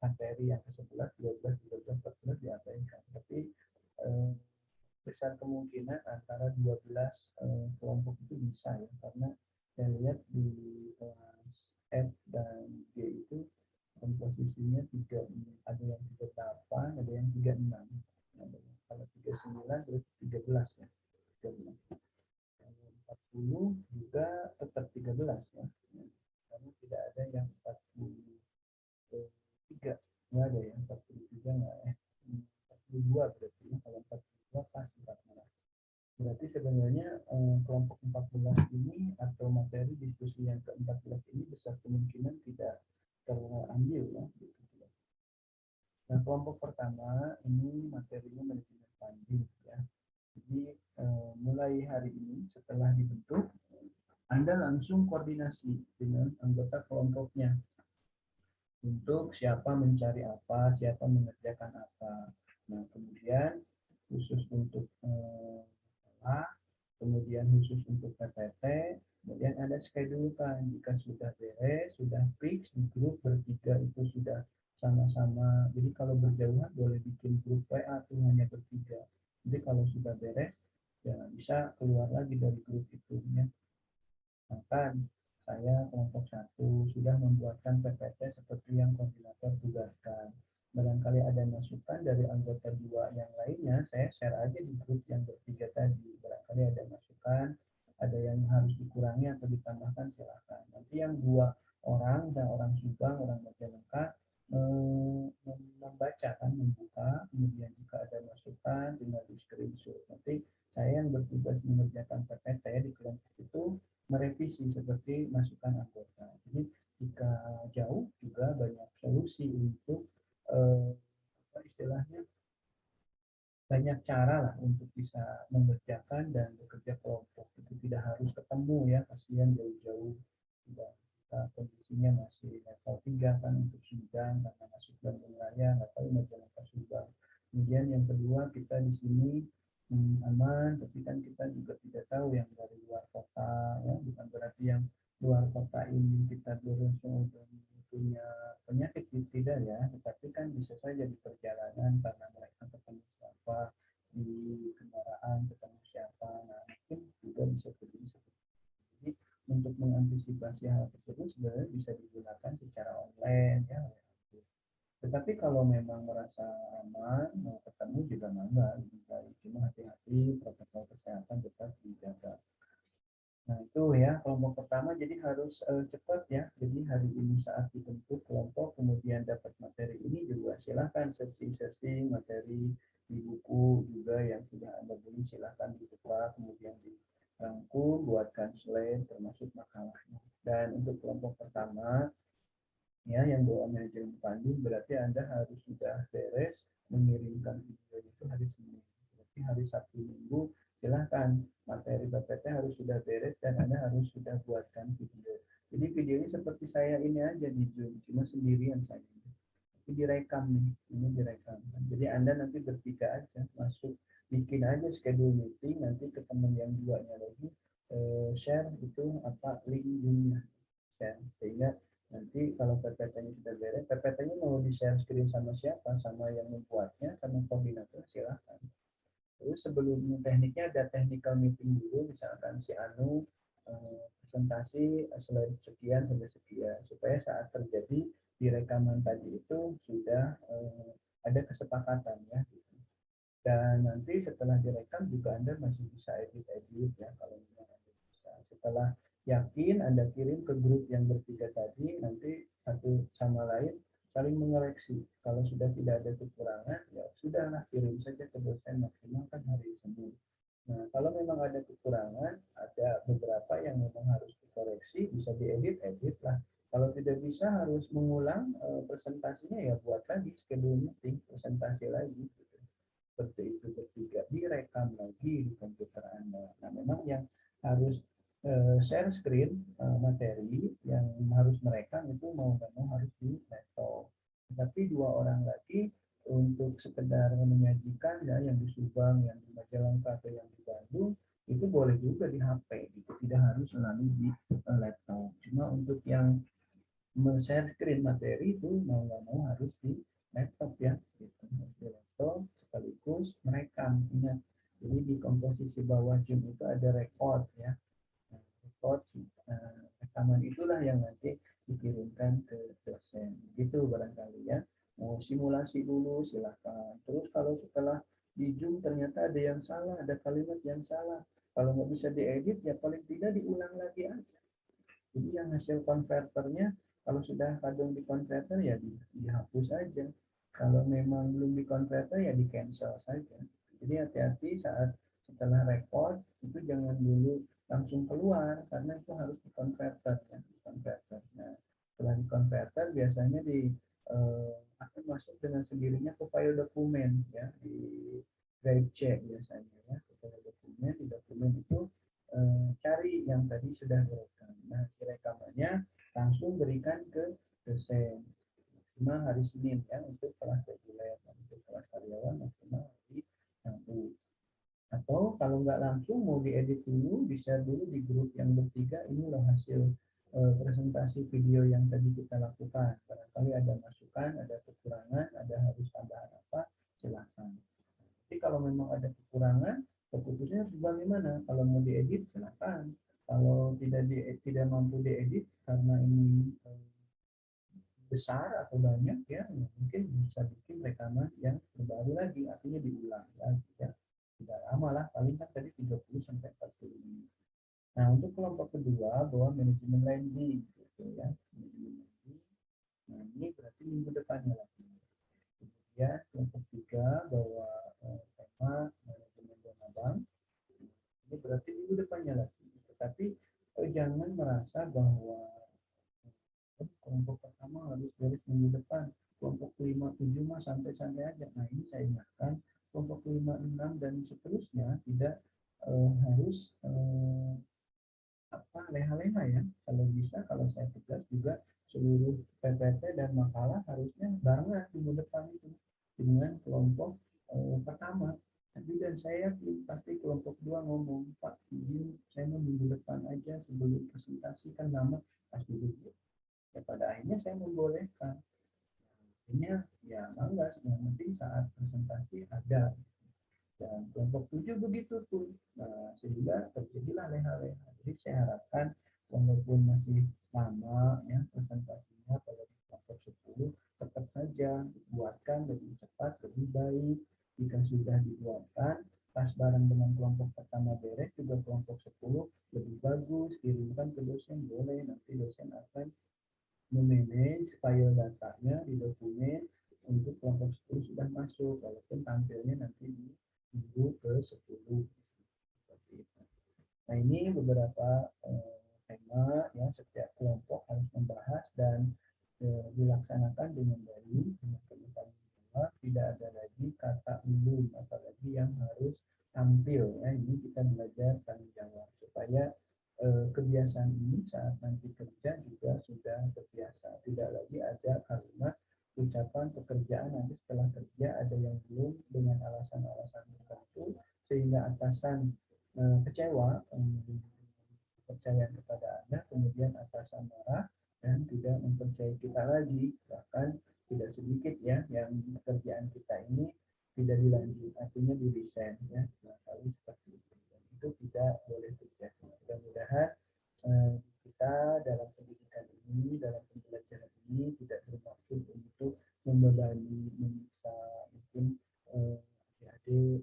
A: materi yang ke-11, 12, 13, 14 diabaikan. Tapi eh, besar kemungkinan antara 12 kelompok itu bisa ya, karena saya lihat di kelas F dan G itu komposisinya ada yang 38, ada yang 36. Kalau 39 terus 13 ya. 13. Kalau 40 juga tetap 13 ya. Karena tidak ada yang 43. Nggak ada ya, 43 nggak ya. 42 berarti ya. Kalau 42 pas 14. Berarti sebenarnya kelompok 14 ini atau materi diskusi yang ke-14 ini besar kemungkinan tidak terambil ya. Nah, kelompok pertama ini materinya manajemen funding ya. Jadi mulai hari ini setelah dibentuk, Anda langsung koordinasi dengan anggota kelompoknya untuk siapa mencari apa, siapa mengerjakan apa. Nah, kemudian khusus untuk kemudian khusus untuk PPT, kemudian ada schedule kan, jika sudah beres, sudah fix di grup bertiga itu sudah sama-sama. Jadi kalau berjauhan boleh bikin grup WA tuh hanya bertiga. Jadi kalau sudah beres, ya bisa keluar lagi dari grup itu ya. Bahkan saya kelompok satu sudah membuatkan PPT seperti yang koordinator tugaskan. Barangkali ada masukan dari anggota dua yang lainnya, saya share aja di grup yang bertiga tadi. Barangkali ada masukan, ada yang harus dikurangi atau ditambahkan, silahkan. Nanti yang dua orang, dan orang Subang, orang Majalengka, membaca kan, membuka, kemudian jika ada masukan tinggal di screenshot. Nanti saya yang bertugas mengerjakan PPT di kelompok itu merevisi seperti masukan anggota. Jadi jika jauh juga banyak solusi untuk apa istilahnya, banyak cara lah untuk bisa mengerjakan dan bekerja kelompok. Itu tidak harus ketemu ya, kasihan jauh-jauh. Tidak, kondisinya masih level 3 kan untuk Subang karena masuk Bandung Raya, nggak tahu Majalengka Subang. Kemudian yang kedua, kita di sini aman, tapi kan kita juga tidak tahu yang dari luar kota ya, bukan berarti yang luar kota ini kita berusaha dan punya penyakit tidak ya, tetapi kan bisa saja di perjalanan karena mereka ketemu siapa di kendaraan, ketemu siapa, nah mungkin juga bisa terjadi seperti itu. Jadi untuk mengantisipasi hal tersebut sebenarnya bisa digunakan secara online ya. Tetapi kalau memang merasa aman, mau ketemu juga mangga, lebih baik. Cuma hati-hati, protokol kesehatan tetap dijaga. Nah itu ya kelompok pertama, jadi harus cepat ya. Jadi hari ini saat dibentuk kelompok, kemudian dapat materi ini juga silahkan searching materi di buku juga yang sudah Anda beli, silahkan dibuka, kemudian dirangkum, buatkan slide termasuk makalahnya. Dan untuk kelompok pertama, ya yang bawa manajemen funding berarti Anda harus sudah beres mengirimkan video itu hari Senin. Berarti hari Sabtu Minggu silahkan materi PPT harus sudah beres dan Anda harus sudah buatkan video. Jadi video aja di Zoom, cuma sendirian saya. Ini direkam nih, ini direkam. Jadi Anda nanti bertiga aja masuk, bikin aja schedule meeting, nanti ke teman yang duanya lagi share itu apa link Zoom-nya, share. Sehingga nanti kalau PPT-nya sudah beres, PPT-nya mau di-share screen sama siapa, sama yang membuatnya, sama koordinator, silahkan. Terus sebelum tekniknya ada technical meeting dulu, misalkan si Anu presentasi slide sekian sampai sekian, supaya saat terjadi di rekaman tadi itu sudah ada kesepakatan ya. Gitu. Dan nanti setelah direkam juga Anda masih bisa edit-edit ya kalau memang Anda bisa. Setelah yakin Anda kirim ke grup yang bertiga tadi, nanti satu sama lain saling mengoreksi. Kalau sudah tidak ada kekurangan, ya sudahlah kirim saja ke dosen maksimal kan hari Senin. Nah, kalau memang ada kekurangan, ada beberapa yang memang harus dikoreksi, bisa diedit, edit lah. Kalau tidak bisa harus mengulang presentasinya, ya buat lagi schedule meeting, presentasi lagi. Gitu. Seperti itu bertiga, direkam lagi di komputer Anda. Nah, memang yang harus share screen materi yang harus merekam itu mau nggak mau harus di laptop. Tapi dua orang lagi untuk sekedar menyajikan ya yang di Subang, yang di Majalengka atau yang di Bandung itu boleh juga di HP, gitu. Tidak harus selalu di laptop. Cuma untuk yang share screen materi itu mau nggak mau harus di laptop ya, gitu. Di laptop sekaligus merekam. Ingat, jadi di komposisi bawah Zoom itu ada record ya. Record rekaman itulah yang nanti dikirimkan ke dosen. Gitu barangkali ya. Mau simulasi dulu silakan. Terus kalau setelah di Zoom ternyata ada yang salah, ada kalimat yang salah. Kalau nggak bisa diedit ya paling tidak diulang lagi aja. Jadi yang hasil konverternya kalau sudah kadung di konverter ya dihapus saja. Kalau memang belum di konverter ya di cancel saja. Jadi hati-hati saat setelah record itu jangan dulu langsung keluar karena itu harus di konverter ya, di konverter. Nah, setelah di konverter biasanya akan masuk dengan sendirinya ke file dokumen ya di drive C biasanya ya, ke file dokumen. Di dokumen itu cari yang tadi sudah direkam. Nah, rekamannya langsung berikan ke dosen. Maksimal hari Senin ya untuk kelas reguler, untuk kelas karyawan maksimal hari Rabu. Atau kalau nggak langsung mau diedit dulu, di-share dulu di grup yang bertiga, ini loh hasil presentasi video yang tadi kita lakukan. Barangkali ada masukan, ada kekurangan, ada harus tambahan apa, silakan. Jadi kalau memang ada kekurangan, keputusannya bagaimana? Kalau mau diedit, silakan. Kalau tidak mampu diedit karena ini besar atau banyak ya, mungkin bisa bikin rekaman yang terbaru lagi, artinya diulang lagi ya. Tidak lama lah, paling kan tadi 30 sampai 40 menit. Nah, untuk kelompok kedua bahwa manajemen landing gitu ya. Manajemen landing. Nah, ini berarti minggu depannya lagi. Kemudian kelompok tiga bahwa tema manajemen dana bank. Ini berarti minggu depannya lagi. Tetapi jangan merasa bahwa kelompok pertama harus beres minggu depan, kelompok 5, 7 mah santai-santai aja. Nah, ini saya ingatkan, kelompok 5, 6 dan seterusnya tidak harus leha-leha ya. Kalau bisa, kalau saya tegas juga seluruh PPT dan makalah harusnya barengan minggu depan itu dengan kelompok pertama. Tapi dan saya yakin pasti kelompok 2 ngomong, Pak, izin saya mau minggu depan aja sebelum presentasi kan lama pasti begitu. Ya pada akhirnya saya membolehkan. Akhirnya ya mangga, yang penting saat presentasi ada. Dan kelompok 7 begitu tuh. Nah, sehingga terjadilah leha-leha. Jadi saya harapkan walaupun masih lama ya presentasinya pada kelompok 10 tetap saja dibuatkan lebih cepat, lebih baik. Jika sudah dibuatkan pas bareng dengan kelompok pertama beres juga kelompok 10 lebih bagus, kirimkan ke dosen boleh, nanti dosen akan memanage file datanya di dokumen untuk kelompok 10 sudah masuk, walaupun tampilnya nanti di minggu ke-10. Seperti itu. Nah, ini beberapa tema yang setiap kelompok harus membahas dan dilaksanakan dengan baik, dengan pengetahuan bahwa tidak ada lagi kata ulum, apalagi yang harus tampil. Ya, ini kita belajar tanggung jawab supaya kebiasaan ini saat nanti kerja juga sudah terbiasa. atasan tertentu sehingga atasan kecewa, percaya kepada Anda, kemudian atasan marah dan tidak mempercayai kita lagi, bahkan tidak sedikit ya yang pekerjaan kita ini tidak dilanjut, artinya di resign ya, kali seperti itu. Dan itu tidak boleh terjadi. Mudah-mudahan kita dalam pendidikan ini, dalam pembelajaran ini tidak bermaksud untuk membebani, menyiksa mungkin adik-adik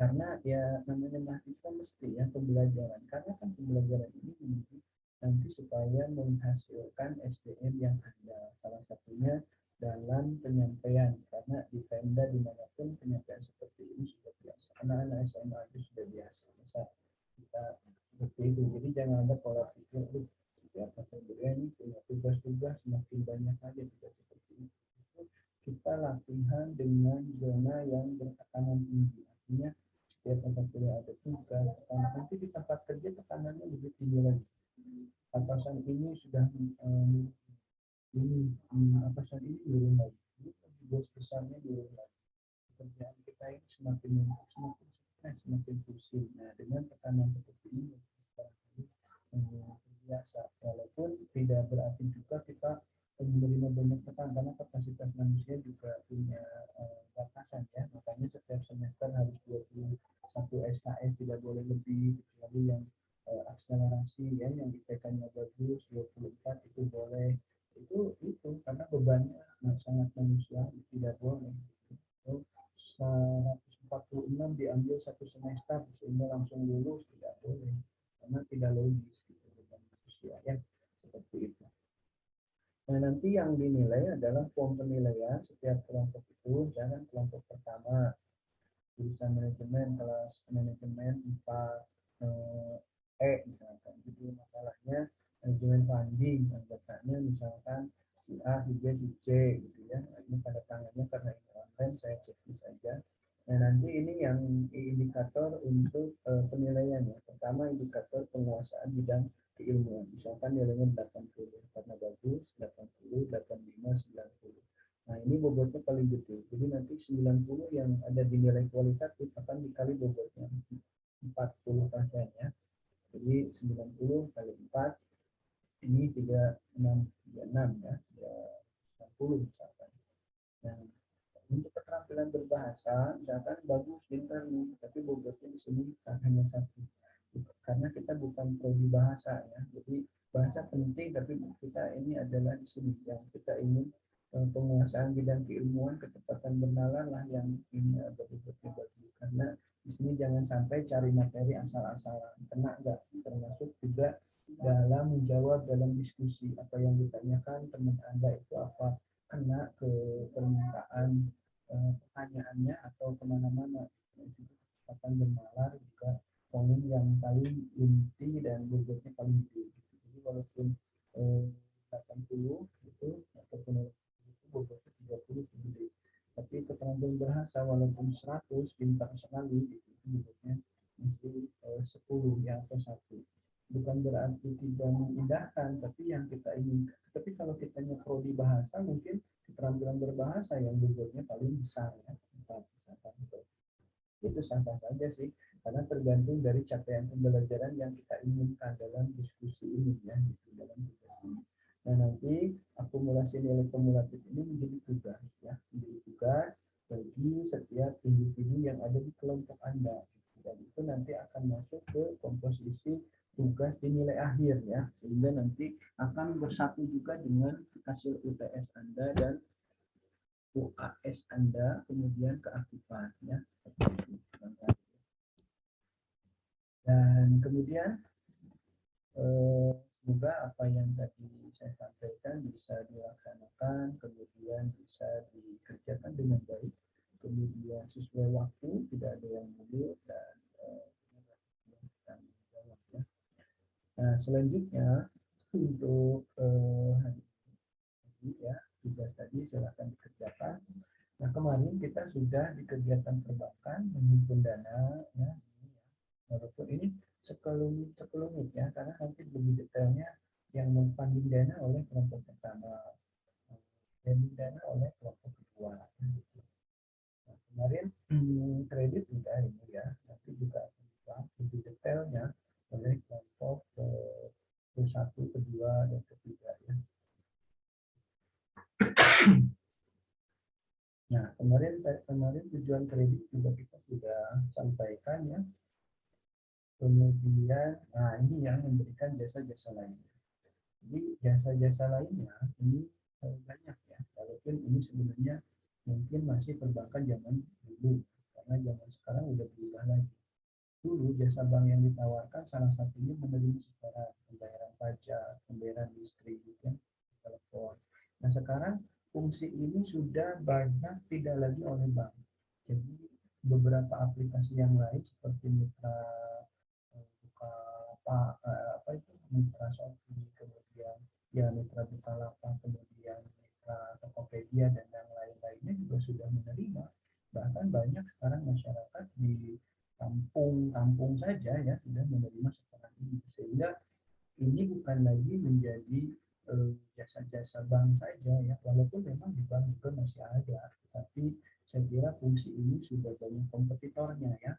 A: karena ya namanya mahasiswa mesti ya pembelajaran, karena kan pembelajaran ini nanti supaya menghasilkan SDM yang ada, salah satunya dalam penyampaian, karena di Pemda dimanapun penyampaian seperti ini sudah biasa, anak-anak SMA itu sudah biasa, masa kita seperti itu. Jadi jangan ada pola pikir ya ini punya tugas-tugas semakin banyak aja, tidak seperti itu. Kita latihan dengan zona yang bertekanan tinggi, artinya setiap tempat kuliah ada tugas, nanti di tempat kerja tekanannya lebih tinggi lagi. Atasan ini sudah atasan ini turun lagi, bos besarnya turun lagi. Pekerjaan kita ini semakin numpuk, semakin stres, semakin pusing. Nah, dengan tekanan seperti ini biasa, walaupun tidak berarti juga kita menerima banyak tekanan, karena kapasitas manusia juga punya batasan ya. Makanya setiap semester harus 21 SKS, tidak boleh lebih, kecuali yang akselerasi ya, yang IPK-nya bagus 24 itu boleh. Itu karena bebannya sangat manusia, tidak boleh. 146 diambil satu semester sehingga langsung lulus, tidak boleh, karena tidak logis gitu, beban manusia ya, seperti itu. Nah, nanti yang dinilai adalah form penilaian setiap kelompok itu. Misalkan kelompok pertama jurusan manajemen, kelas manajemen 4 misalkan, jadi masalahnya manajemen funding, anggotanya misalkan si A, si B, si C gitu ya. Nah, ini tanda tangannya karena ini online, saya cek saja. Nah, nanti ini yang indikator untuk penilaian ya. Pertama, indikator penguasaan bidang keilmuan. Misalkan nilainya 80 karena bagus, 80, 85, 90. Nah, ini bobotnya paling gede. Jadi nanti 90 yang ada di nilai kualitatif akan dikali bobotnya 40% ya. Jadi 90 kali 4 ini 36 ya, 60 misalkan. Nah, untuk keterampilan berbahasa, misalkan bagus, pintar nih, tapi bobotnya di sini hanya 1. Karena kita bukan prodi bahasa ya, jadi bahasa penting, tapi kita ini adalah di sini yang kita ingin penguasaan bidang keilmuan, kecepatan bernalar lah yang ini agak bobotnya bagus. Karena di sini jangan sampai cari materi asal-asalan, kena nggak, termasuk juga dalam menjawab dalam diskusi, apa yang ditanyakan teman Anda itu apa kena ke permintaan pertanyaannya atau kemana-mana. Kecepatan bernalar juga poin yang paling inti dan bobotnya paling tinggi. Jadi walaupun 80 itu ataupun itu bobotnya 30 gede, tapi keterampilan bahasa walaupun 100 pintar sekali itu bobotnya masih 10 ya atau 1. Bukan berarti tidak mengindahkan, tapi yang kita inginkan. Tapi kalau kita prodi bahasa, mungkin keterampilan berbahasa yang bobotnya paling besar ya. Itu sah-sah saja sih, karena tergantung dari capaian pembelajaran yang kita inginkan dalam diskusi ini ya, dalam tugas ini. Nah, nanti akumulasi nilai kumulatif ini menjadi tugas ya, menjadi tugas bagi setiap individu yang ada di kelompok Anda. Dan itu nanti akan masuk ke komposisi tugas di nilai akhir ya, sehingga nanti akan bersatu juga dengan hasil UTS Anda dan UAS Anda, kemudian keaktifan ya. Dan kemudian semoga apa yang tadi saya sampaikan bisa dilaksanakan, kemudian bisa dikerjakan dengan baik, kemudian sesuai waktu, tidak ada yang mundur, dan nah, selanjutnya untuk hari ini ya, tugas tadi silakan dikerjakan. Nah, kemarin kita sudah di kegiatan perbankan menghimpun dana ya, walaupun ini sekelumit ya, karena nanti lebih detailnya yang memfunding dana oleh kelompok pertama, funding dana oleh kelompok kedua. Kemarin kredit juga ini ya, nanti juga akan dibahas lebih detailnya oleh kelompok ke-1, kedua, dan ketiga ya. Nah, kemarin tujuan kredit juga kita sudah sampaikan ya. Kemudian, nah ini yang memberikan jasa-jasa lainnya. Jadi jasa-jasa lainnya ini banyak ya, walaupun ini sebenarnya mungkin masih perbankan zaman dulu, karena zaman sekarang udah berubah lagi. Dulu jasa bank yang ditawarkan salah satunya menerima secara pembayaran pajak, pembayaran listrik, gitu ya, telepon. Nah sekarang fungsi ini sudah banyak tidak lagi oleh bank. Jadi beberapa aplikasi yang lain seperti mitra buka apa itu mitra Shopee, kemudian ya mitra Bukalapak, kemudian mitra Tokopedia dan yang lain-lainnya juga sudah menerima. Bahkan banyak sekarang masyarakat di kampung-kampung saja ya sudah menerima sekarang ini, sehingga ini bukan lagi menjadi jasa-jasa bank saja ya, walaupun memang di bank juga masih ada, tapi saya kira fungsi ini sudah banyak kompetitornya ya.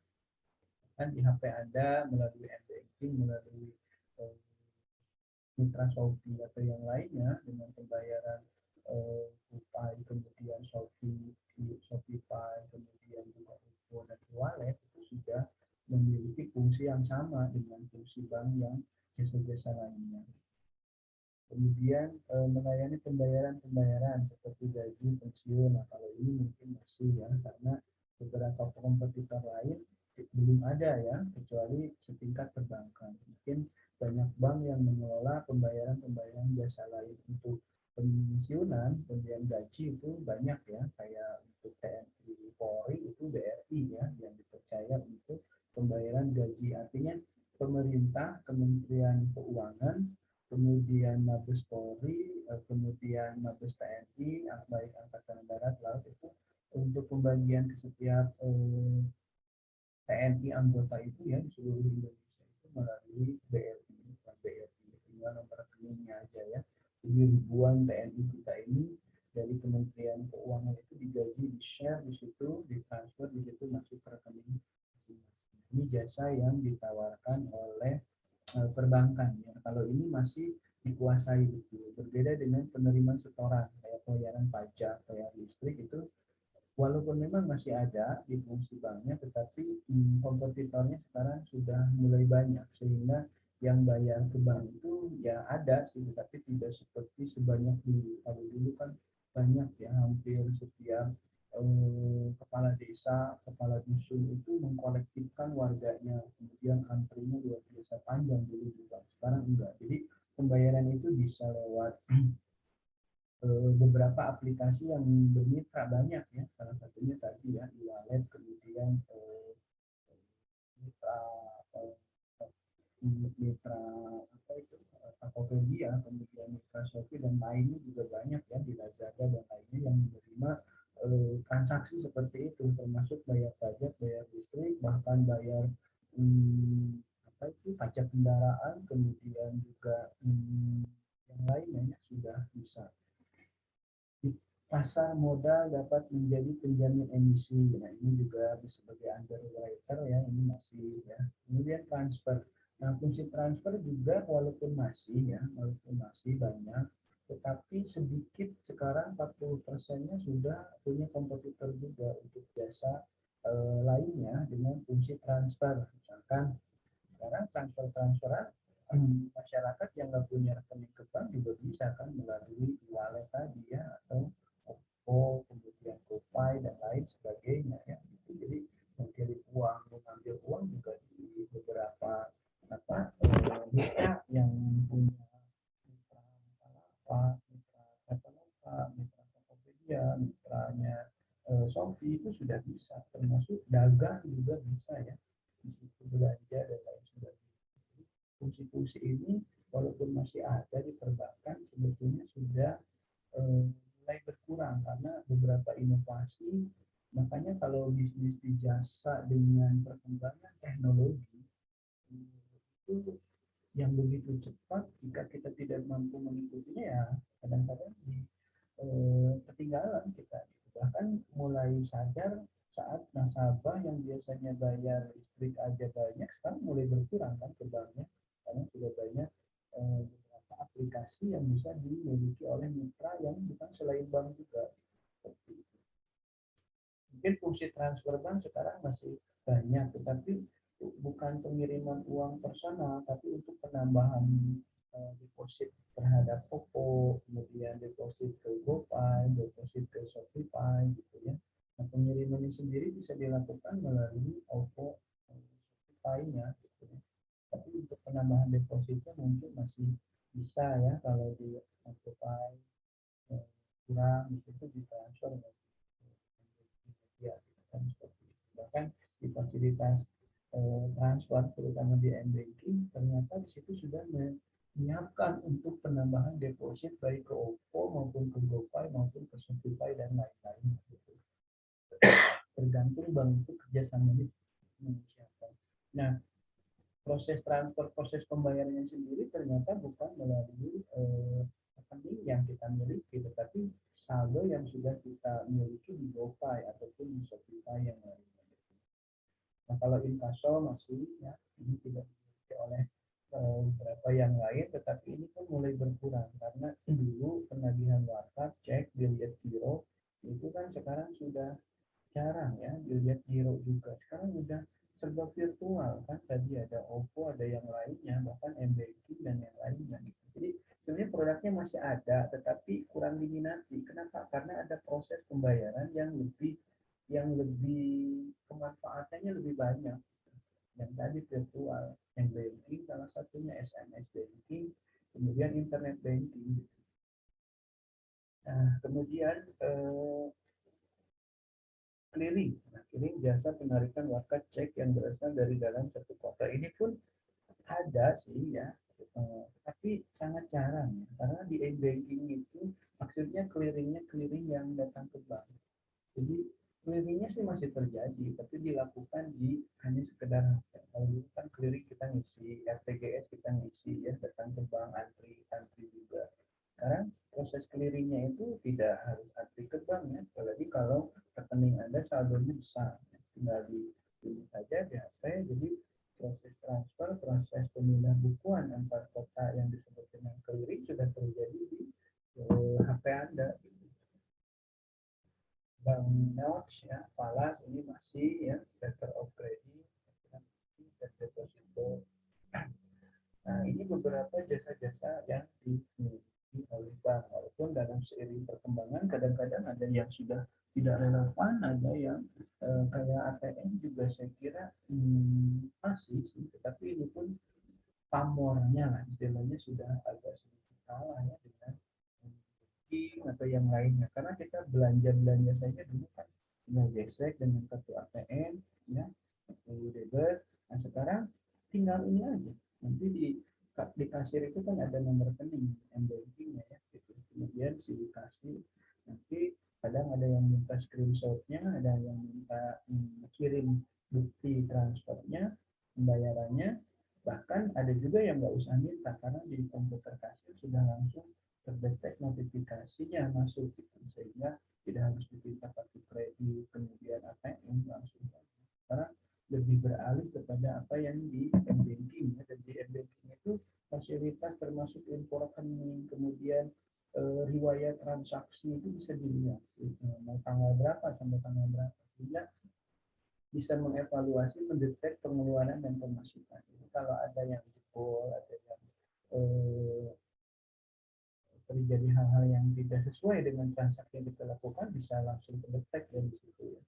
A: Kan di HP Anda melalui m-banking, melalui eh, mitra Shopee atau yang lainnya dengan pembayaran GoPay, kemudian Shopify, kemudian juga OVO dan e-wallet itu sudah memiliki fungsi yang sama dengan fungsi bank yang jasa-jasa lainnya. Kemudian melayani pembayaran seperti gaji, pensiun. Nah, kalau ini mungkin masih ya, karena beberapa kompetitor lain belum ada ya, kecuali setingkat perbankan. Mungkin banyak bank yang mengelola pembayaran jasa lain untuk pensiunan, pemberian gaji itu banyak ya, kayak untuk TNI Polri itu BRI ya, yang dipercaya untuk pembayaran gaji. Artinya pemerintah, Kementerian Keuangan, kemudian Mabes Polri, kemudian Mabes TNI, baik Angkatan Darat, Laut itu untuk pembagian ke setiap TNI anggota itu ya di seluruh Indonesia itu melalui BRI, bukan BRI, tinggal nomor rekeningnya aja ya. Jadi ribuan TNI kita ini dari Kementerian Keuangan itu digaji, di-share di situ, ditransfer di situ masuk ke rekening. Ini jasa yang ditawarkan oleh perbankan ya. Kalau ini masih dikuasai gitu. Berbeda dengan penerimaan setoran kayak pembayaran pajak, bayar listrik itu walaupun memang masih ada di fungsi banknya, tetapi kompetitornya sekarang sudah mulai banyak sehingga yang bayar ke bank itu ya ada sih, tetapi tidak seperti sebanyak dulu. Kalau dulu kan banyak ya, hampir setiap kepala desa, kepala dusun itu mengkolektifkan warganya, kemudian antrinya luar biasa panjang dulu juga. Sekarang enggak. Jadi pembayaran itu bisa lewat beberapa aplikasi yang bermitra banyak ya, salah satunya tadi ya e-wallet, kemudian mitra eh, mitra apa itu Tokopedia, kemudian mitra Shopee dan lainnya juga banyak ya di Lazada dan lainnya yang menerima transaksi seperti itu, termasuk bayar pajak, bayar listrik, bahkan bayar apa itu pajak kendaraan, kemudian juga yang lainnya sudah bisa. Pasar modal dapat menjadi penjamin emisi. Nah, ini juga sebagai underwriter ya, ini masih ya. Kemudian transfer. Nah, fungsi transfer juga walaupun masih banyak, tetapi sedikit sekarang 40%-nya sudah punya kompetitor juga untuk jasa lainnya dengan fungsi transfer. Misalkan sekarang transfer-transferan masyarakat yang nggak punya rekening ke bank juga bisa kan melalui wallet tadi ya, atau OVO, kemudian GoPay dan lain sebagainya ya. Jadi mengirim uang, mengambil uang juga di beberapa mitra yang punya mitra apa, mitra Traveloka, mitra Tokopedia, mitranya Shopee itu sudah bisa, termasuk dagang juga bisa ya, di situ belanja dan lain sebagainya. Fungsi-fungsi ini walaupun masih ada di perbankan sebetulnya sudah mulai berkurang karena beberapa inovasi. Makanya kalau bisnis di jasa dengan perkembangan teknologi itu yang begitu cepat, jika kita tidak mampu mengikutinya ya kadang-kadang ketinggalan kita. Bahkan mulai sadar saat nasabah yang biasanya bayar listrik aja banyak, sekarang mulai berkurang kan ke banknya, karena sudah banyak beberapa aplikasi yang bisa dimiliki oleh mitra yang bukan selain bank juga. Seperti itu. Mungkin fungsi transfer bank sekarang masih banyak, tetapi bukan pengiriman uang personal, tapi untuk penambahan deposit terhadap OPPO, kemudian deposit ke GoPay, deposit ke Shopify, gitu ya. Nah, pengirimannya sendiri bisa dilakukan melalui OPPO Shopify-nya, gitu ya. Tapi untuk penambahan depositnya mungkin masih bisa ya kalau di Shopify kurang, itu ditransfer ya, kan seperti itu. Bahkan di fasilitas transfer terutama di m-banking ternyata di situ sudah menyiapkan untuk penambahan deposit baik ke OPPO maupun ke GoPay maupun ke Shopify dan lain-lain gitu. Tergantung bank itu kerjasamanya menyiapkan. Nah, proses transfer, proses pembayarannya sendiri ternyata bukan melalui rekening yang kita miliki, tetapi saldo yang sudah kita miliki di GoPay ataupun di Shopify yang lainnya. Nah, kalau inkaso masih ya ini tidak dimiliki oleh beberapa yang lain, tetapi ini pun mulai berkurang karena dulu penagihan warteg, cek, biliet giro itu kan sekarang sudah jarang ya dilihat giro juga. Sekarang udah serba virtual kan, tadi ada OPPO, ada yang lainnya, bahkan m-banking dan yang lainnya gitu. Jadi sebenarnya produknya masih ada tetapi kurang diminati. Kenapa? Karena ada proses pembayaran yang lebih kemanfaatannya lebih banyak. Yang tadi virtual, yang banking salah satunya, SMS banking, kemudian internet banking. Nah, kemudian clearing. Nah, clearing jasa penarikan wakaf cek yang berasal dari dalam satu kota. Ini pun ada sih ya, tapi sangat jarang ya. Karena di e-banking itu maksudnya clearingnya clearing yang datang ke bank. Jadi clearingnya sih masih terjadi, tapi dilakukan di hanya sekedar kalau dulu kan clearing kita ngisi, RTGS kita ngisi ya, datang ke bank antri antri juga. Sekarang proses clearingnya itu tidak harus antri ke bank ya, apalagi kalau rekening Anda saldonya besar, ya. Tinggal di saja di HP, jadi proses transfer, proses pemindah bukuan antar kota yang disebut dengan clearing sudah terjadi di HP Anda. Bank Notes ya, Falas ini masih ya, letter of credit, dan deposito. Nah, ini beberapa jasa-jasa yang dimiliki oleh bank. Walaupun dalam seiring perkembangan kadang-kadang ada yang sudah tidak relevan, ada yang kayak ATM juga saya kira masih sih, tetapi ini pun pamornya lah istilahnya sudah agak sedikit kalah ya dengan banking atau yang lainnya, karena kita belanja saja dulu kan tinggal gesek dengan kartu ATM ya, kartu debit. Nah, sekarang tinggal ini aja, nanti di kasir itu kan ada nomor rekening m bankingnya ya gitu. Kemudian si kasir nanti kadang ada yang minta screenshotnya, ada yang minta kirim bukti transfernya, pembayarannya, bahkan ada juga yang nggak usah minta karena di komputer kasir sudah langsung terdetek notifikasinya masuk gitu, sehingga tidak harus dipinta kartu kredit kemudian ATM langsung. Karena lebih beralih kepada apa yang di m-banking ya. Dan di m-banking itu fasilitas termasuk info rekening, kemudian riwayat transaksi itu bisa dilihat mau tanggal berapa sampai tanggal berapa, sehingga bisa mengevaluasi, mendetek pengeluaran dan pemasukan. Jadi kalau ada yang jebol, ada yang terjadi hal-hal yang tidak sesuai dengan transaksi yang kita lakukan, bisa langsung terdetek dari situ ya.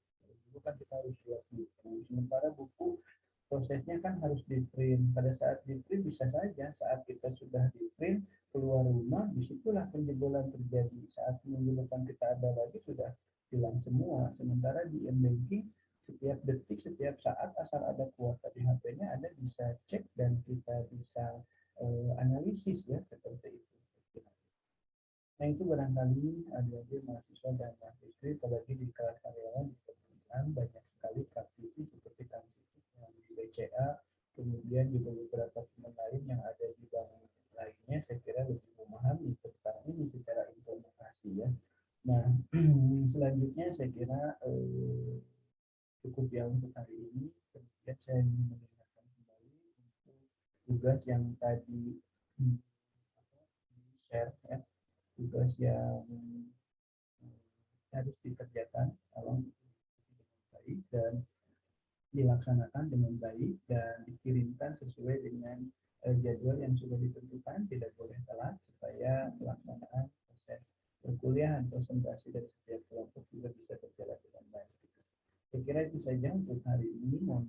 A: Dulu kan kita harus buat buku, sementara buku prosesnya kan harus di print. Pada saat di print bisa saja saat kita sudah di print keluar rumah, disitulah penjebolan terjadi. Saat minggu depan kita ada lagi sudah hilang semua. Sementara di m-banking setiap detik, setiap saat asal ada kuota di HP-nya, Anda bisa cek dan kita bisa analisis ya seperti itu. Nah, itu barangkali adik-adik mahasiswa dan mahasiswi, apalagi di kelas karyawan di perusahaan banyak sekali praktisi seperti kansitus yang di BCA, kemudian juga beberapa teman lain yang ada di bank lainnya, saya kira lebih memahami tentang ini secara implementasi ya. Nah, selanjutnya saya kira dia untuk hari ini. Kemudian saya ingin mengingatkan kembali untuk tugas yang tadi share ya, tugas yang harus dikerjakan tolong dengan baik dan dilaksanakan dengan baik dan dikirimkan sesuai dengan jadwal yang sudah ditentukan, tidak boleh telat supaya pelaksanaan proses perkuliahan presentasi dari setiap kelompok juga bisa berjalan dengan baik. Saya kira itu saja untuk hari ini. Mohon